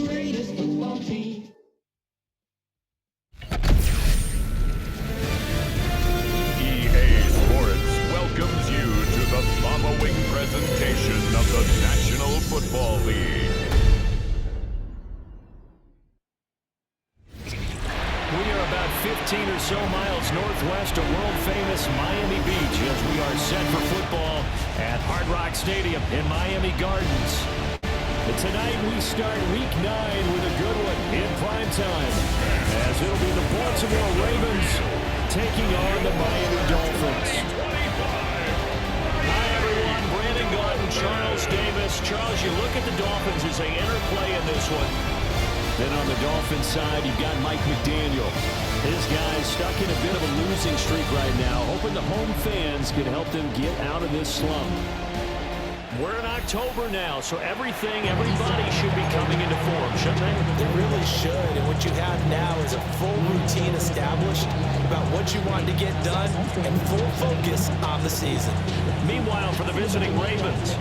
greatest football team. EA Sports welcomes you to the following presentation of the National Football League. We are about 15 or so miles northwest of world-famous Miami Beach as we are set for football at Hard Rock Stadium in Miami Gardens. And tonight we start Week 9 with a good one in prime time, as it'll be the Baltimore Ravens taking on the Miami Dolphins. Hi everyone, Brandon Gordon, Charles Davis. Charles, you look at the Dolphins as they interplay in this one. Then on the Dolphins side, you've got Mike McDaniel. His guys stuck in a bit of a losing streak right now, hoping the home fans can help them get out of this slump. We're in October now, so everybody should be coming into form, shouldn't they? It really should, and what you have now is a full routine established about what you want to get done and full focus on the season. Meanwhile, for the visiting Ravens,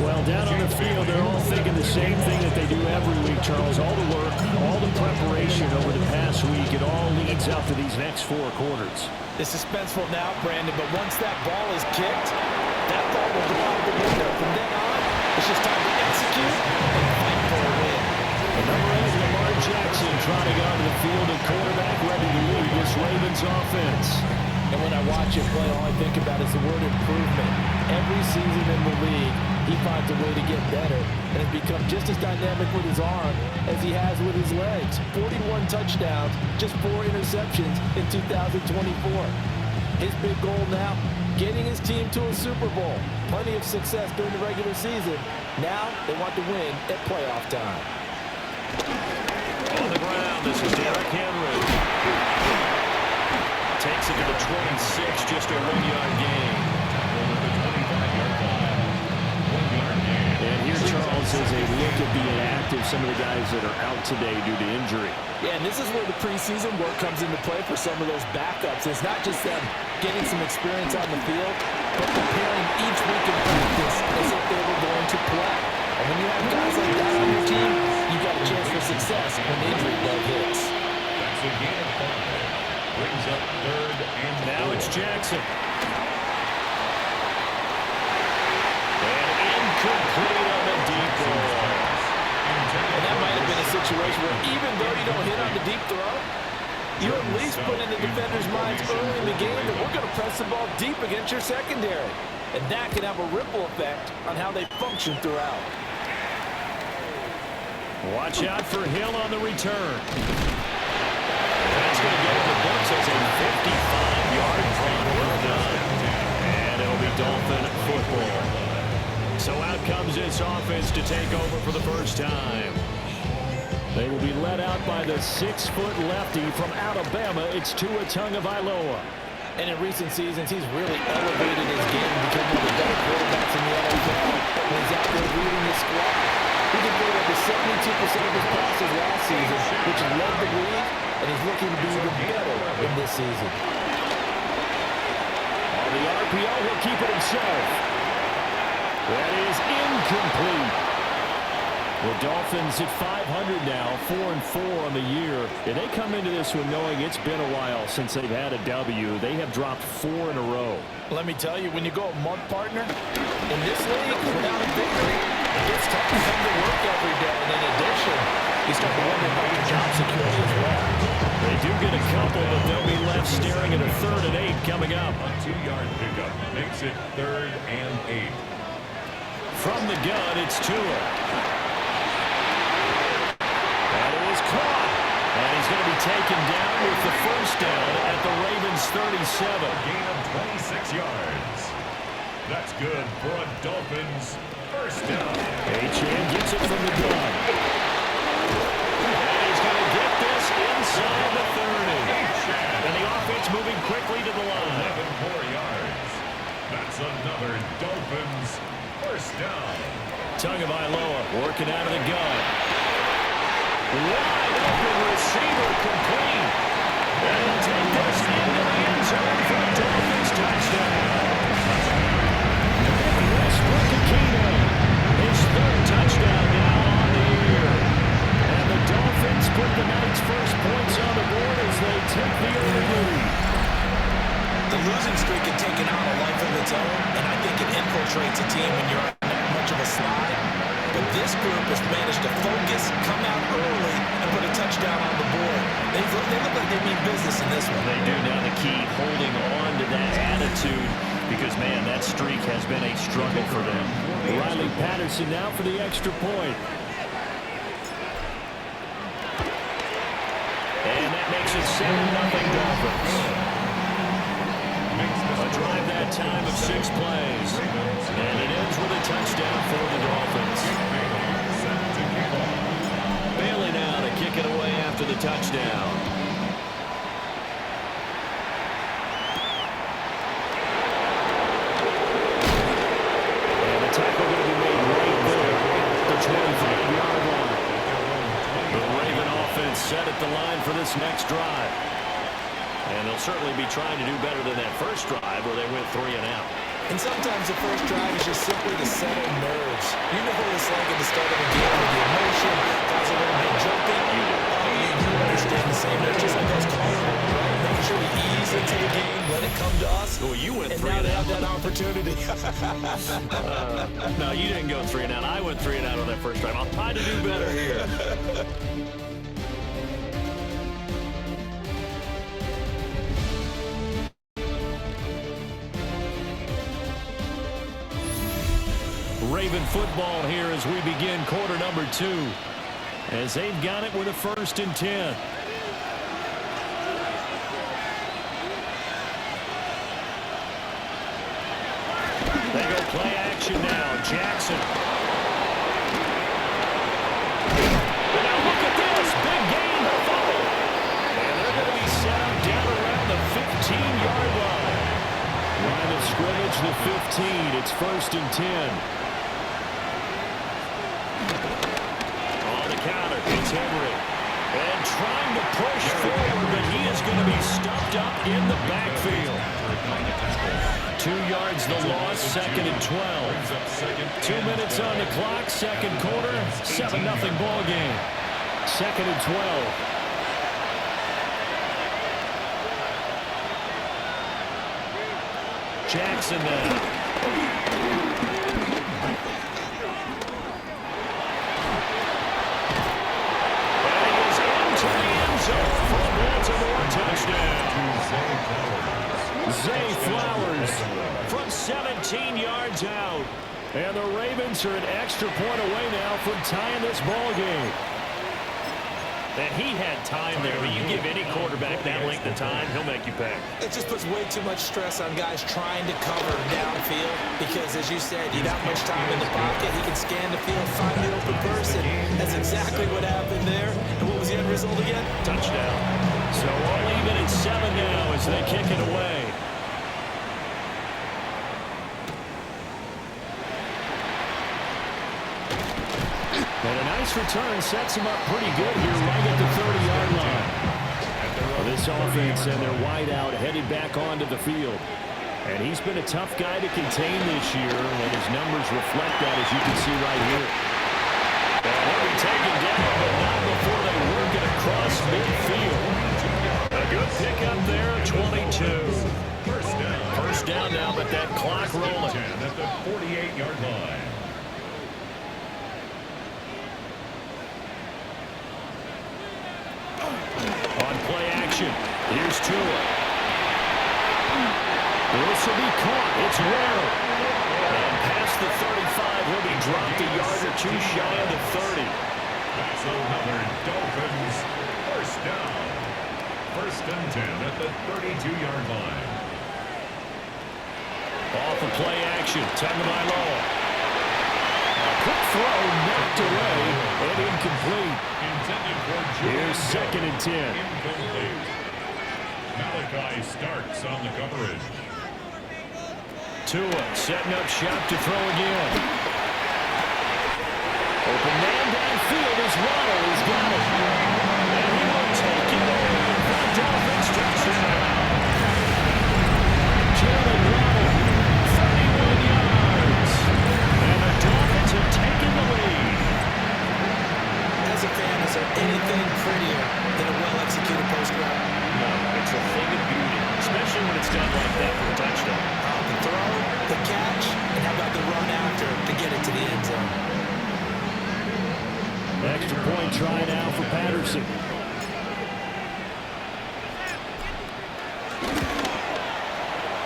well, down on the field, they're all thinking the same thing that they do every week, Charles. All the work, all the preparation over the past week, it all leads up to these next 4 quarters. It's suspenseful now, Brandon, but once that ball is kicked, that ball will go out the window. From then on, it's just time to execute and fight for a win. The number 8, Lamar Jackson, trotting onto the field at quarterback, ready to lead this Ravens offense. And when I watch it play, all I think about is the word improvement. Every season in the league, he finds a way to get better and has become just as dynamic with his arm as he has with his legs. 41 touchdowns, just 4 interceptions in 2024. His big goal now, getting his team to a Super Bowl. Plenty of success during the regular season. Now they want to win at playoff time. On the ground, this is Derrick Henry. Takes it to the 26, just a 1-yard gain. And here, Charles, is a look at being active, some of the guys that are out today due to injury. Yeah, and this is where the preseason work comes into play for some of those backups. It's not just them getting some experience on the field, but preparing each week in practice as if they were going to play. And when you have guys like that on your team, you got a chance for success when injury bug hits. That's a gain of 5. Brings up 3rd and now 4. it's Jackson. And incomplete on the deep ball. And that might have been a situation where even though you don't hit on the deep throw, you at least put in the defender's minds early in the game that we're going to press the ball deep against your secondary. And that can have a ripple effect on how they function throughout. Watch out for Hill on the return. That's going to get in the books as a 55-yard run. Well done. And it'll be Dolphin football. So out comes this offense to take over for the first time. They will be led out by the 6-foot lefty from Alabama. It's Tua Tagovailoa. And in recent seasons, he's really elevated his game and become one of the better quarterbacks in the NFL. When he's out there leading his squad, he completed over 72% of his passes last season, which led the league, and he's looking to be even better in this season. On the RPO, he'll keep it himself. That is incomplete. The Dolphins at 500 now, 4-4 on the year. And they come into this one knowing it's been a while since they've had a W. They have dropped 4 in a row. Let me tell you, when you go a month partner, in this league, without a victory, it's tough to come to work every day. And in addition, you start to wonder about your job security as well. They do get a couple, but they'll be left staring at a 3rd and 8 coming up. A 2-yard pickup makes it 3rd and 8. From the gun, it's Tua. That is caught. And he's going to be taken down with the first down at the Ravens 37. Gain of 26 yards. That's good for a Dolphins first down. H.N. gets it from the gun. And he's going to get this inside the 30. And the offense moving quickly to the line. 11 more yards. That's another Dolphins first down. Tagovailoa working out of the gun. Wide open receiver complete. And he'll take this into the end zone for a Dolphins touchdown. Westbrook Akino, his 3rd touchdown now on the year. this group has managed to focus, come out early, and put a touchdown on the board. They look like they mean business in this one. They do. Now the key, holding on to that attitude, because, man, that streak has been a struggle for them. Riley Patterson now for the extra point. And that makes it 7-0 Dolphins. A drive that time of 6 plays. And it ends with a touchdown for the Dolphins. Bailey now to kick it away after the touchdown. And the tackle going to be made right there at the 25-yard line. The Raven offense set at the line for this next drive. And they'll certainly be trying to do better than that first drive where they went 3 and out. And sometimes the first drive is just simply to settle nerves. You know what it's like at the start of a game with the emotion, guys are going to be jumping. You understand the same. They're just like those calls, right? Make sure we ease into the game, let it come to us. Well, you went and 3 now and they out. have that opportunity. No, you didn't go 3 and out. I went 3 and out on that first drive. I'll try to do better here. Raven football here as we begin quarter number 2. As they've got it with a 1st and 10. They go play action now. Jackson. And now look at this. Big gain, the fumble. And they're going to be set up down around the 15-yard line. Line of scrimmage, the 15. It's 1st and 10. Counter, it's Henry. And trying to push forward, but he is going to be stuffed up in the backfield. 2 yards the loss, 2nd and 12. 2 minutes on the clock, second quarter, 7-0 ball game. 2nd and 12. Jackson now. Zay Flowers from 17 yards out. And the Ravens are an extra point away now from tying this ball game. And he had time there, but you give any quarterback that length of time, he'll make you pay. It just puts way too much stress on guys trying to cover downfield because, as you said, you got much time in the pocket. He can scan the field, find the open person. That's exactly what happened there. And what was the end result again? Touchdown. So all even at 7 now as they kick it away. And a nice return sets him up pretty good here right at the 30-yard line. This offense and their wideout headed back onto the field. And he's been a tough guy to contain this year, and his numbers reflect that, as you can see right here. They'll be taken down, but not before they work it across midfield. A good pickup there, 22. First down now, but that clock rolling. At the 48-yard line. On play action, here's Tua. This will be caught. It's Warren. And past the 35, he'll be dropped a yard or two shy of the 30. That's another Dolphins first down. 1st and 10 at the 32-yard line. Off of play action, Tagovailoa. Quick throw knocked away and incomplete. Intended for Here's 2nd and 10. Incomplete. Malachi starts on the coverage. Tua setting up shop to throw again. Open man downfield as Waddle has got it. And he will take it away for the Dolphins touchdown. Jalen Waddle, 31 yards. And the Dolphins have taken the lead. As a fan, is there anything prettier than a well-executed post route? No, it's a thing of beauty, especially when it's done like that for a touchdown. The throw, the catch, and how about the run after to get it to the end zone? point try now for Patterson.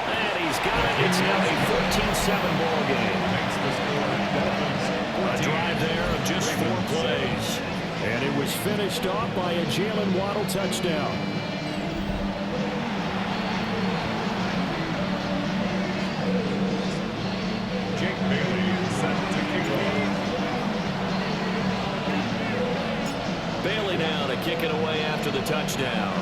And he's got it. It's now a 14-7 ball game. A drive there of just 4 plays. And it was finished off by a Jalen Waddle touchdown. Bailey now to kick it away after the touchdown.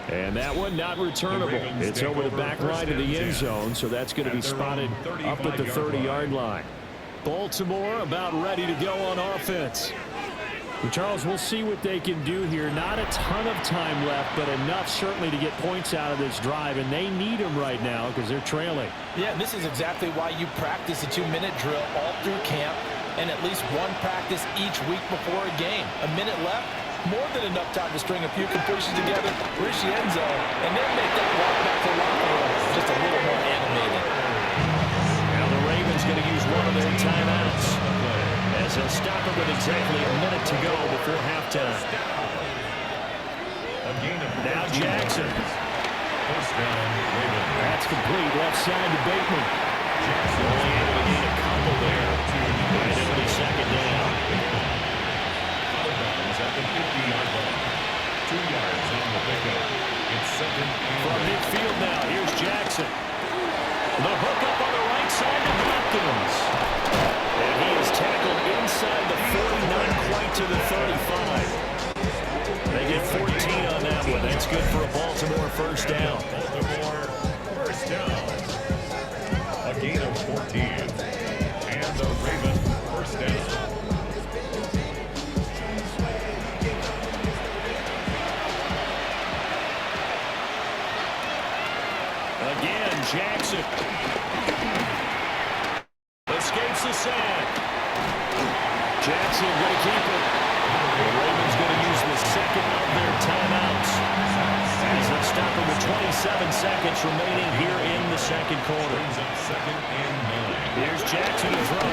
And that one not returnable. It's over the back line of the end zone, so that's going to be spotted up at the 30-yard line. Baltimore about ready to go on offense. And Charles, we'll see what they can do here. Not a ton of time left, but enough certainly to get points out of this drive, and they need them right now because they're trailing. Yeah, and this is exactly why you practice a 2-minute drill all through camp and at least one practice each week before a game. A minute left, more than enough time to string a few completions together, reach the end zone, and then make that walk back to the locker room just a little more animated. Now the Ravens going to use one of their timeouts as they'll stop it with exactly a minute to go before halftime. Now Jackson. That's complete. Left side to Bateman. Only able to gain a couple there. And it'll be second down. At the 50-yard line. 2 yards on the pickup. It's second and from midfield now. Here's Jackson. The hook up on the right side to Hopkins. And he is tackled inside the 40, not quite to the 35. They get 14 on that one. That's good for a Baltimore first down. Baltimore first down. A gain of 14. And the Ravens first down. Again, Jackson. Escapes the sack. Jackson going to keep it. The Ravens going to use the second of their timeouts as they stop it with 27 seconds remaining here in the second quarter. Second and 9. Here's Jackson to throw.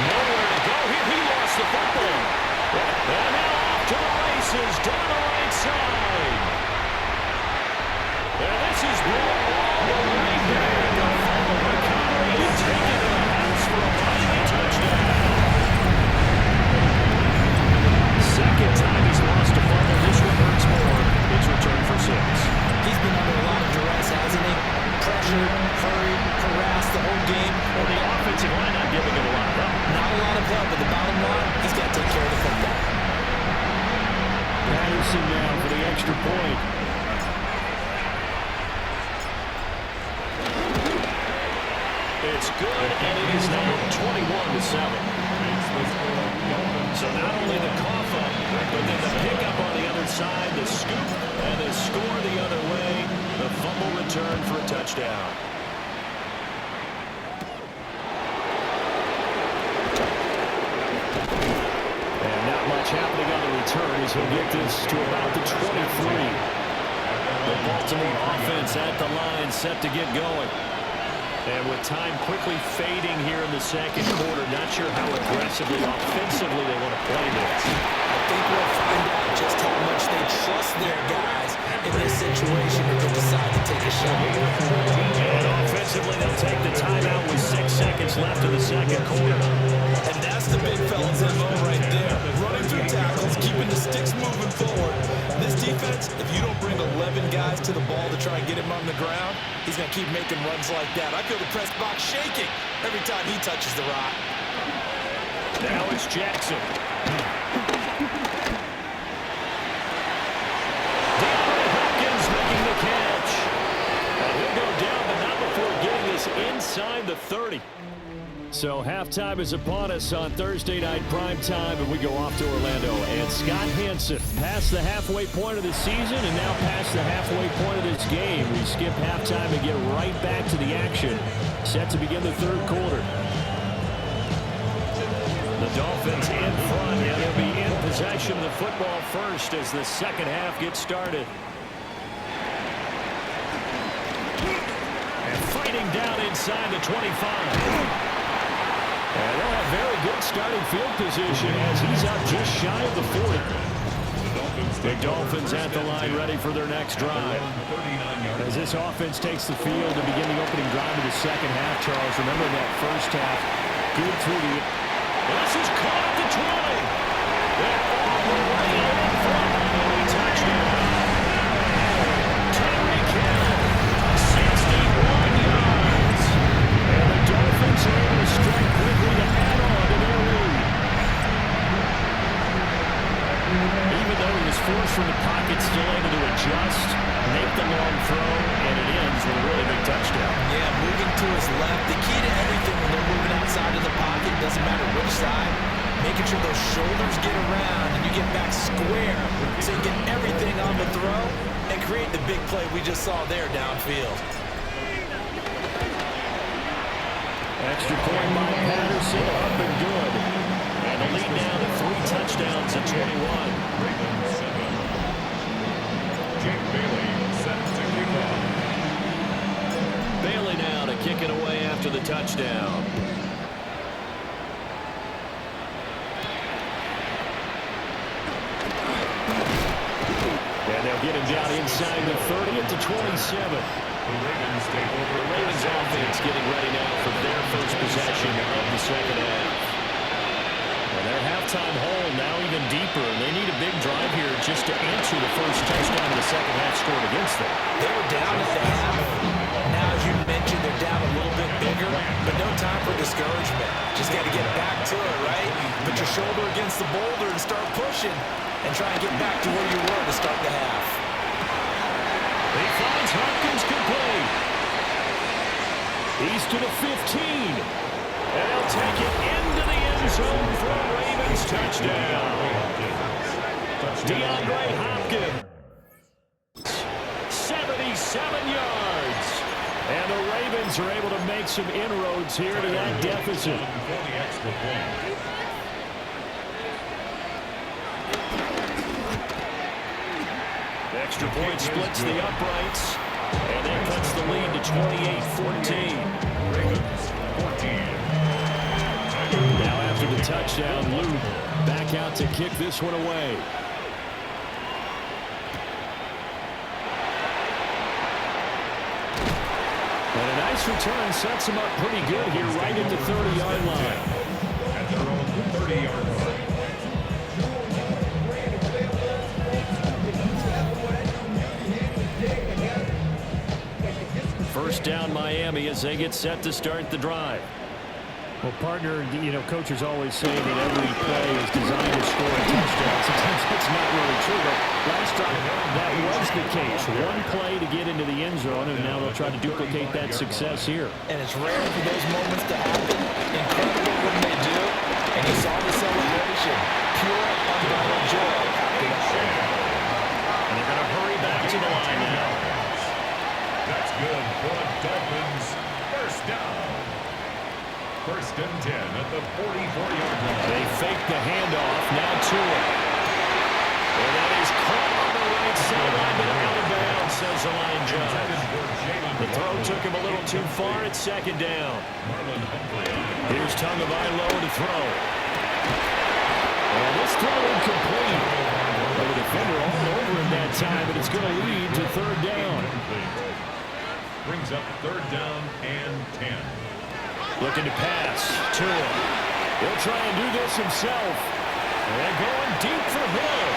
Nowhere to go here. He lost the football. And now off to the races down the right side. And this is brought all the way back. A fumble recovery and taken to the house for a Miami touchdown. Second time he's lost a fumble. This one hurts more. It's returned for 6. He's been under a lot of duress, hasn't he? Pressured, hurried, harassed the whole game. Well, the offensive line not giving him a lot of help. Not a lot of help, but the bottom line, he's got to take care of the football. Patterson now for the extra point. It's good, and it is now 21-7. So not only the cough up, but then the pickup on the other side, the scoop, and the score the other way. The fumble return for a touchdown. And not much happening on the return as he'll get this to about the 23. The Baltimore offense at the line set to get going. And with time quickly fading here in the second quarter, not sure how aggressively, offensively they want to play this. I think we'll find out just how much they trust their guys in this situation if they decide to take a shot. And offensively, they'll take the timeout with 6 seconds left in the second quarter. And that's the big fella's MO right there. Running through tackles, keeping the sticks moving forward. This defense, if you don't bring 11 guys to the ball to try and get him on the ground, he's going to keep making runs like that. I feel the press box shaking every time he touches the rock. Now it's Jackson. Hopkins making the catch. And he'll go down, but not before getting this inside the 30. So halftime is upon us on Thursday night primetime, and we go off to Orlando. And Scott Hansen past the halfway point of the season and now past the halfway point of this game. We skip halftime and get right back to the action. Set to begin the third quarter. The Dolphins in front, and they'll be in possession of the football first as the second half gets started. And fighting down inside the 25. And they'll have very good starting field position as he's up just shy of the 40. The Dolphins at the line ready for their next drive. As this offense takes the field to begin the opening drive of the second half, Charles, remember that first half, good through the... This is caught at the 20. And all the way in for a Miami touchdown. Terry Hill, 61 yards. And the Dolphins are able to strike quickly to add on to their lead. Even though he was forced from the pocket, still able to adjust, make the long throw, and it ends with a really big touchdown. Yeah, moving to his left. The key to everything when they're moving outside of the pocket, doesn't matter which side, making sure those shoulders get around and you get back square so you get everything on the throw and create the big play we just saw there downfield. Extra point by Patterson, up and good. And the lead now to 3 touchdowns at 21. Ravens 7. Jake Bailey set to kick off. Bailey now to kick it away after the touchdown. And they'll get him down inside the 30 at the 27. The Ravens take over. The Ravens offense getting ready now for their first possession of the second half. And their halftime hole now even deeper. They need a big drive here just to answer the first touchdown of the second half scored against them. They were down at the half. Now, as you mentioned, they're down a little bit bigger, but no time for discouragement. Just got to get back to it, right? Put your shoulder against the boulder and start pushing and try and get back to where you were to start the half. He finds Hopkins complete. He's to the 15. And he'll take it into the end zone for a Ravens touchdown. DeAndre Hopkins. 77 yards. And the Ravens are able to make some inroads here to that deficit. For the extra point. Extra point splits the uprights, and that cuts the lead to 28-14. Ravens 14. Now after the touchdown, Lou back out to kick this one away. And a nice return sets him up pretty good here right at the 30-yard line. At their own 30-yard line. First down Miami as they get set to start the drive. Well, partner, you know, coaches always say that every play is designed to score a touchdown. Sometimes that's not really true, but last time that was the case. One play to get into the end zone, and now they'll try to duplicate that success here. And it's rare for those moments to happen. Incredible when they do. And you saw the celebration. Pure, unbridled joy after that. And they're going to hurry back to the line now. That's good for the Dolphins. First down. First and 10 at the 44-yard line. They fake the handoff. Now to it. And that is caught on the right sideline, but out of bounds, says the line judge. The throw took him a little too far at second down. Here's Tagovailoa to throw. And this throw incomplete. Well, the defender all over him that time, but it's going to lead to third down. Brings up third down and 10. Looking to pass. To him. He'll try and do this himself. And going deep for Hill.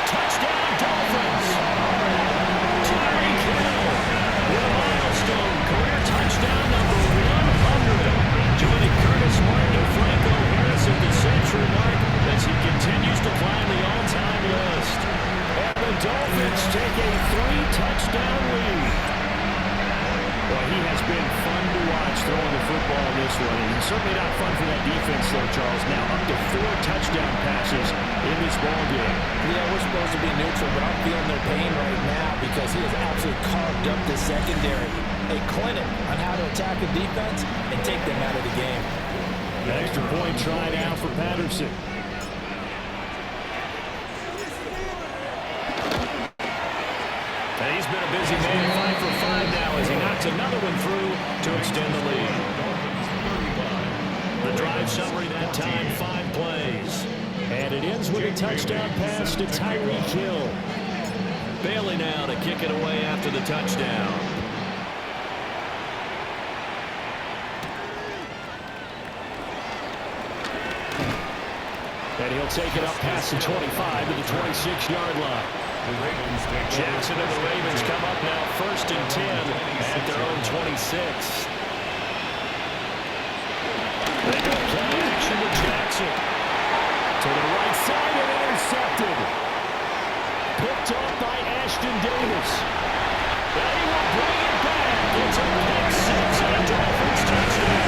Touchdown Dolphins. Tyreek Hill with a milestone career touchdown number 100. Joining Curtis Martin and Franco Harris at the century mark as he continues to climb the all-time list. And the Dolphins take a 3-touchdown lead. Well, he has been fun to watch throwing the football in this one. And certainly not fun for that defense, though, Charles. Now up to 4 touchdown passes in this ball game. Yeah, we're supposed to be neutral, but I'm feeling their pain right now because he has absolutely carved up the secondary. A clinic on how to attack the defense and take them out of the game. The extra point tried out for Patterson. He's been a busy man, 5 for 5 now as he knocks another one through to extend the lead. The drive drive summary that time, 5 plays. And it ends with a touchdown pass to Tyreek Hill. Bailey now to kick it away after the touchdown. And he'll take it up past the 25 to the 26-yard line. Jackson and the Ravens come up now 1st and 10 at their own 26. They go play action with Jackson. To the right side and intercepted. Picked up by Ashton Davis. And he will bring it back. It's a pick 6 and a Dolphins touchdown.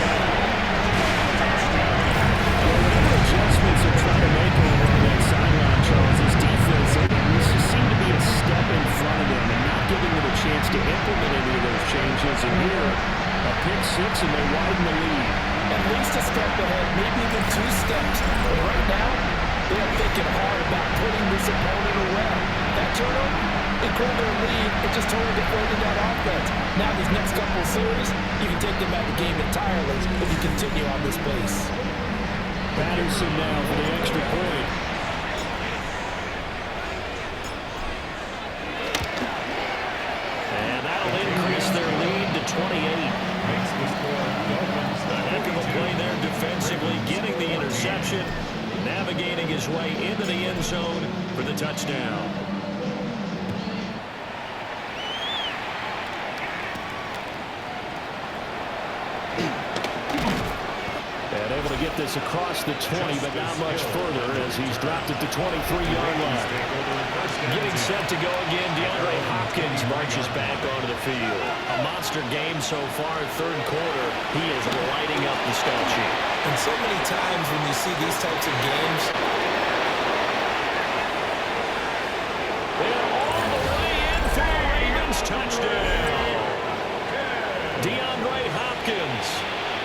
Adjustments are trying to make over on that sideline, Charles. His defense, it seemed to be a step in front of them and not giving them a chance to implement any of those changes. And here, a pick 6 and they widen the lead. At least a step ahead, maybe even 2 steps. But right now, they're thinking hard about putting this opponent away. That turnover, it cooled their lead. It just totally deflated that offense. Now these next couple of series, you can take them out of the game entirely if you continue on this pace. Patterson now for the extra point. And that'll increase their lead to 28. A heck of a play there defensively, getting the interception, navigating his way into the end zone for the touchdown. And able to get this across the 20, but not much further as he's dropped it to 23-yard line. Getting set to go again, DeAndre Hopkins marches back onto the field. A monster game so far, 3rd quarter. He is lighting up the stat sheet. And so many times when you see these types of games, they're all the way in for the Ravens touchdown. DeAndre Hopkins,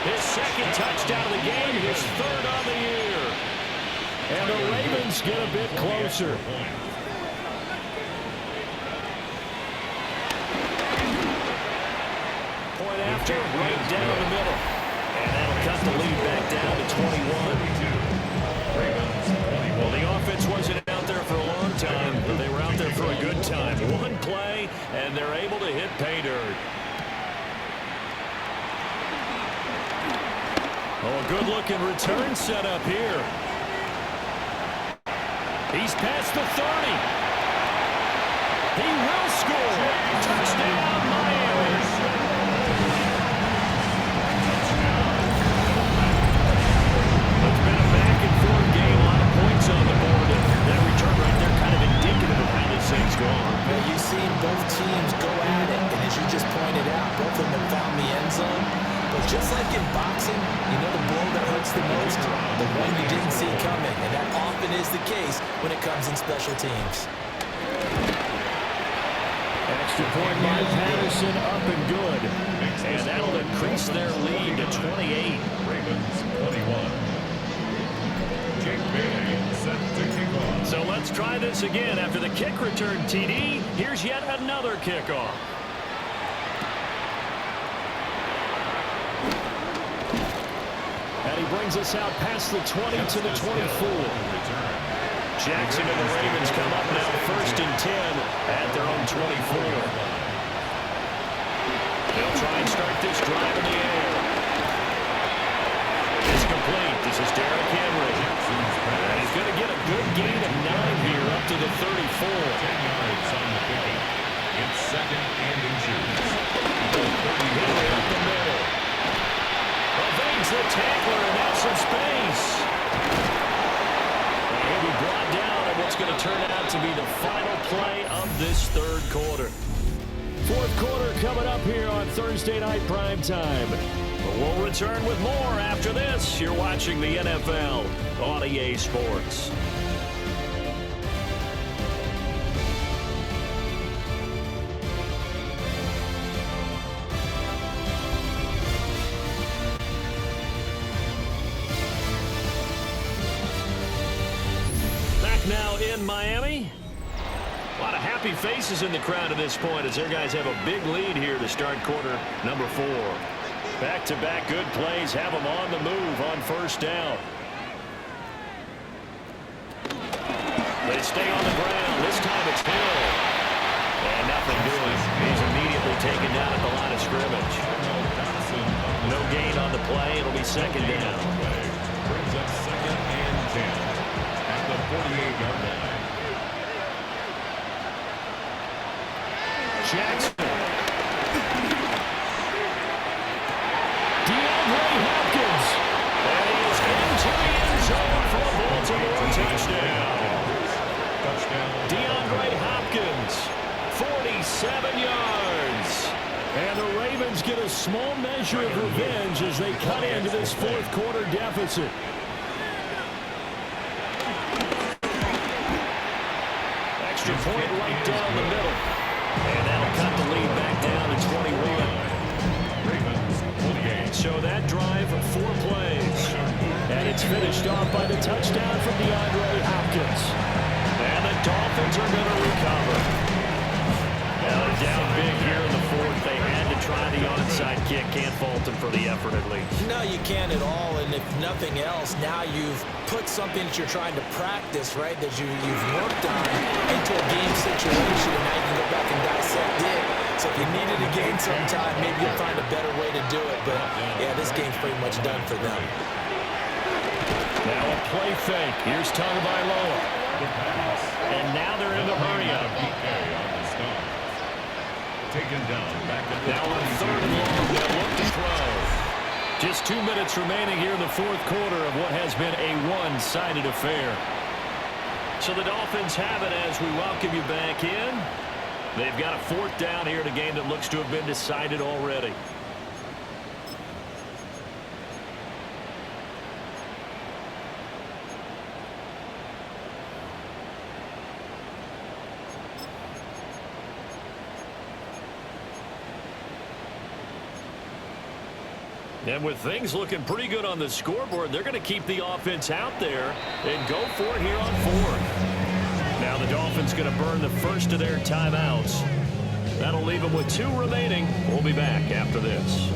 his 2nd touchdown of the game, his 3rd on the year. And the Ravens get a bit closer. Point after, right down the middle. And that'll cut the lead back down to 21. Well, the offense wasn't out there for a long time, but they were out there for a good time. 1 play, and they're able to hit pay dirt. Oh, a good-looking return set up here. He's past the 30. He will score. Touchdown, Miami. It's been a back-and-forth game, a lot of points on the board. That return right there kind of indicative of how this thing's gone. well, you've seen both teams go at it, and as you just pointed out, both of them have found the end zone. But just like in boxing, you know the blow that hurts the most? The one you didn't see coming, and that often is the case when it comes in special teams. Extra point by Patterson, up and good. And that'll increase their lead to 28. Ravens 21. Jake Bailey set to kick off. So let's try this again. After the kick return TD, here's yet another kickoff. And he brings us out past the 20 to the 24. Jackson and the Ravens come up now 1st and 10 at their own 24. They'll try and start this drive in the air. It's complete. This is Derrick Henry. And he's going to get a good gain of 9 here up to the 34. 10 yards on the pickup. It's 2nd and inches. Henry up the middle. Evades the tackler, and now some space. And he'll be brought down at what's going to turn out to be the final play of this 3rd quarter. 4th quarter coming up here on Thursday Night Primetime. We'll return with more after this. You're watching the NFL on EA Sports. Back now in Miami. A lot of happy faces in the crowd at this point as their guys have a big lead here to start quarter number 4. Back-to-back good plays have them on the move on first down. They stay on the ground. This time it's Hill. And nothing doing. He's immediately taken down at the line of scrimmage. No gain on the play. It'll be second down. Brings up second and 10 at the 48-yard line. Jackson. Hopkins. And he is into the end zone for a Baltimore touchdown. DeAndre Hopkins, 47 yards. And the Ravens get a small measure of revenge as they cut into this fourth quarter deficit. Extra point right down the middle. And that'll cut the lead back down to 21. So that drive, 4 plays. And it's finished off by the touchdown from DeAndre Hopkins. And the Dolphins are going to recover. Now they're down big here in the fourth. They had to try the onside kick. Can't fault them for the effort at least. No, you can't at all. And if nothing else, now you've put something that you're trying to practice, right, that you've worked on into a game situation. And now you can go back and dissect it. So if you needed to gain some time, maybe you'll find a better way to do it. But, yeah, this game's pretty much done for them. Now a play fake. Here's Tagovailoa. And now they're in the hurry-up. Taken down back at the now on third and long, they'll look to throw. Just 2 minutes remaining here in the fourth quarter of what has been a one-sided affair. So the Dolphins have it as we welcome you back in. They've got a fourth down here in a game that looks to have been decided already. And with things looking pretty good on the scoreboard, they're going to keep the offense out there and go for it here on fourth. Now the Dolphins going to burn the first of their timeouts. That'll leave them with 2 remaining. We'll be back after this.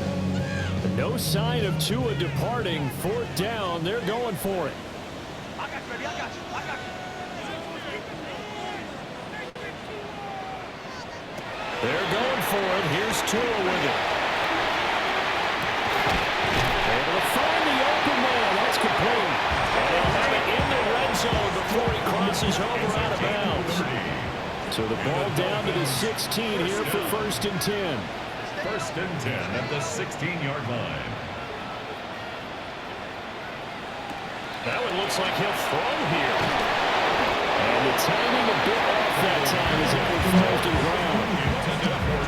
No sign of Tua departing. Fourth down. They're going for it. They're going for it. Here's Tua with it. Able to find the open man. That's complete. And he'll have it in the red zone before he crosses over out of bounds. So the ball down to the 16 here for first and 10. First and 10 at the 16-yard line. Now it looks like he'll throw here. And the timing a bit off that time as it was first and ground.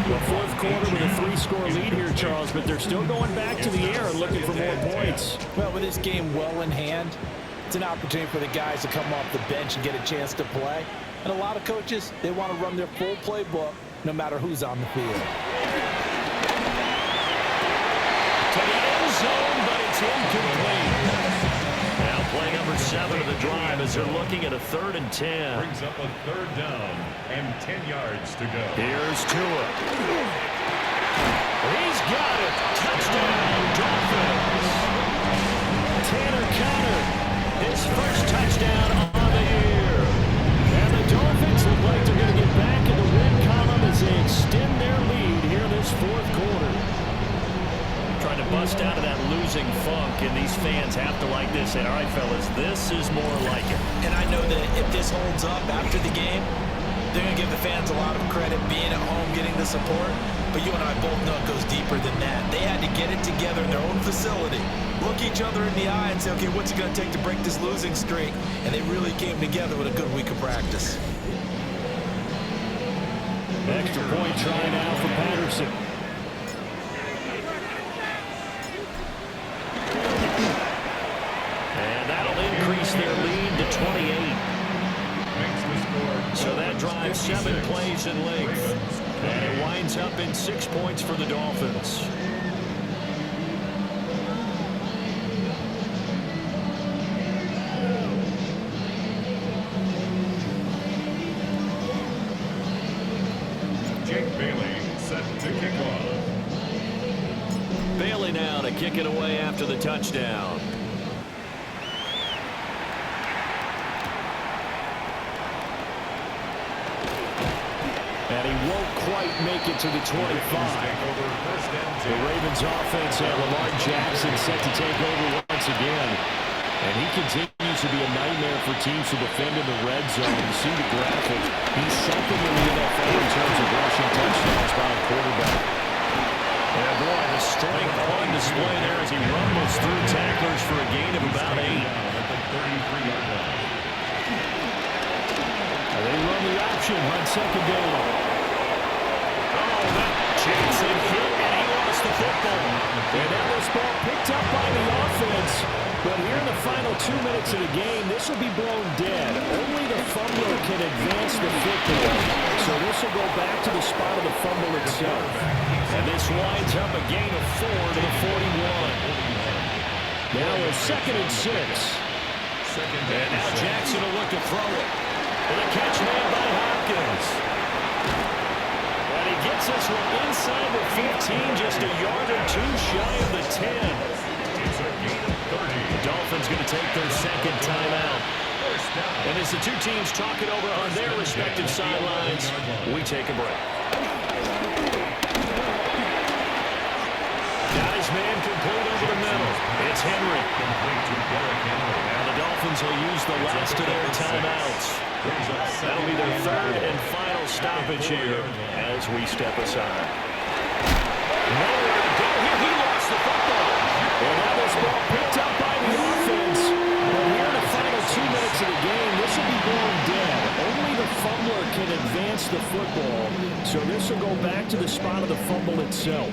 The fourth quarter with a 3-score lead here, Charles, but they're still going back to the air and looking for more points. Well, with this game well in hand, it's an opportunity for the guys to come off the bench and get a chance to play. And a lot of coaches, they want to run their full playbook no matter who's on the field. To the end zone, but it's incomplete. Now play number 7 of the drive as they're looking at a 3rd and 10. Brings up a 3rd down and 10 yards to go. Here's Tua. He's got it. Touchdown, Dolphins. Tanner Conner, his first touchdown on the year. And the Dolphins look like they're going to get back in the win column as they extend their lead here this fourth quarter. Trying to bust out of that losing funk, and these fans have to like this. And all right, fellas, this is more like it. And I know that if this holds up after the game, they're going to give the fans a lot of credit being at home, getting the support. But you and I both know it goes deeper than that. They had to get it together in their own facility, look each other in the eye and say, okay, what's it going to take to break this losing streak? And they really came together with a good week of practice. Extra point try now for Patterson. And that'll increase their lead to 28. So that drives 7 plays in length. And it winds up in 6 points for the Dolphins. Bailey set to kick off. Bailey now kick it away after the touchdown. And he won't quite make it to the 25. The Ravens offense and Lamar Jackson set to take over once again. And he continues to be a nightmare for teams to defend in the red zone. You see the graphic. He's second in the NFL in terms of rushing touchdowns by a quarterback. And boy, the strength on display there as he rumbles through tacklers for a gain of about 8. They run the option on second down. Oh, that Jackson hit, and he lost the football. And now this ball picked up by the offense. But here in the final 2 minutes of the game, this will be blown dead. Only the fumbler can advance the football. So this will go back to the spot of the fumble itself. And this winds up a gain of 4 to the 41. Now a 2nd and 6. And now Jackson will look to throw it. And a catch made by Hopkins. And he gets this one inside the 15, just a yard or two shy of the 10. The Dolphins going to take their second timeout. And as the two teams talk it over on their respective sidelines, we take a break. Guys, man, complete over the middle. It's Henry. Now the Dolphins will use the last of their timeouts. That'll be their third and final stoppage here as we step aside. Nowhere to go here. He lost the football. And now this ball picked up by the offense. But here in the final 2 minutes of the game, this will be blown dead. Only the fumbler can advance the football. So this will go back to the spot of the fumble itself.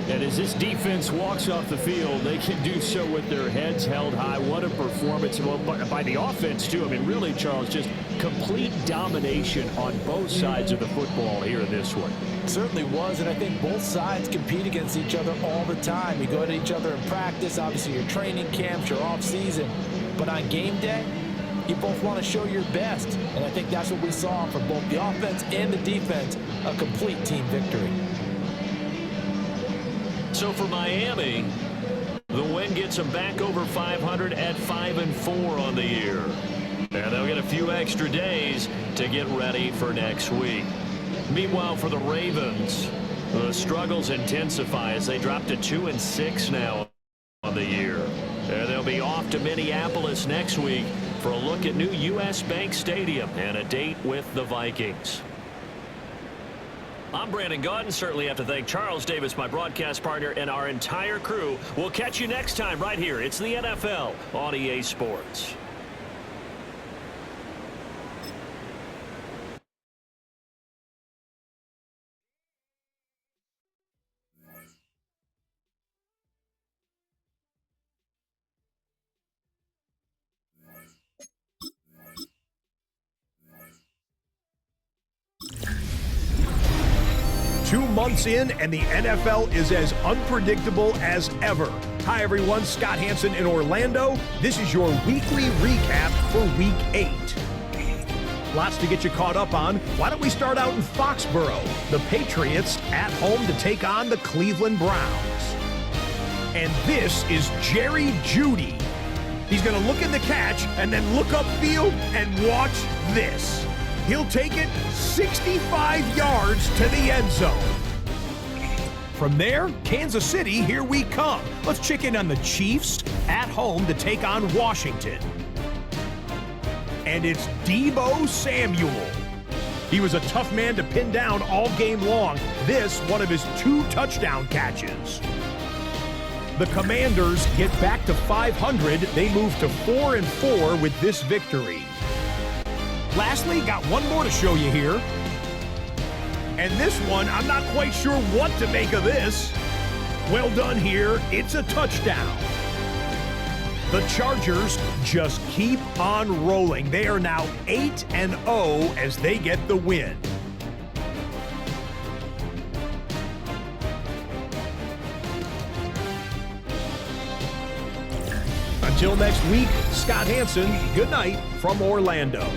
And as this defense walks off the field, they can do so with their heads held high. What a performance by the offense, too. I mean, really, Charles, just complete domination on both sides of the football here in this one. It certainly was, and I think both sides compete against each other all the time. You go at each other in practice, obviously your training camps, your off-season. But on game day, you both want to show your best. And I think that's what we saw from both the offense and the defense, a complete team victory. So for Miami, the win gets them back over 500 at 5-4 on the year. And they'll get a few extra days to get ready for next week. Meanwhile, for the Ravens, the struggles intensify as they drop to 2-6 now on the year. And they'll be off to Minneapolis next week for a look at new U.S. Bank Stadium and a date with the Vikings. I'm Brandon Gaudin. Certainly have to thank Charles Davis, my broadcast partner, and our entire crew. We'll catch you next time right here. It's the NFL on EA Sports. Two months in, and the NFL is as unpredictable as ever. Hi, everyone. Scott Hansen in Orlando. This is your weekly recap for Week 8. Lots to get you caught up on. Why don't we start out in Foxborough? The Patriots at home to take on the Cleveland Browns. And this is Jerry Jeudy. He's going to look in the catch and then look upfield and watch this. He'll take it 65 yards to the end zone. From there, Kansas City, here we come. Let's check in on the Chiefs at home to take on Washington. And it's Deebo Samuel. He was a tough man to pin down all game long. This, one of his 2 touchdown catches. The Commanders get back to 500. They move to 4-4 with this victory. Lastly, got one more to show you here. And this one, I'm not quite sure what to make of this. Well done here. It's a touchdown. The Chargers just keep on rolling. They are now 8-0 as they get the win. Until next week, Scott Hansen, good night from Orlando.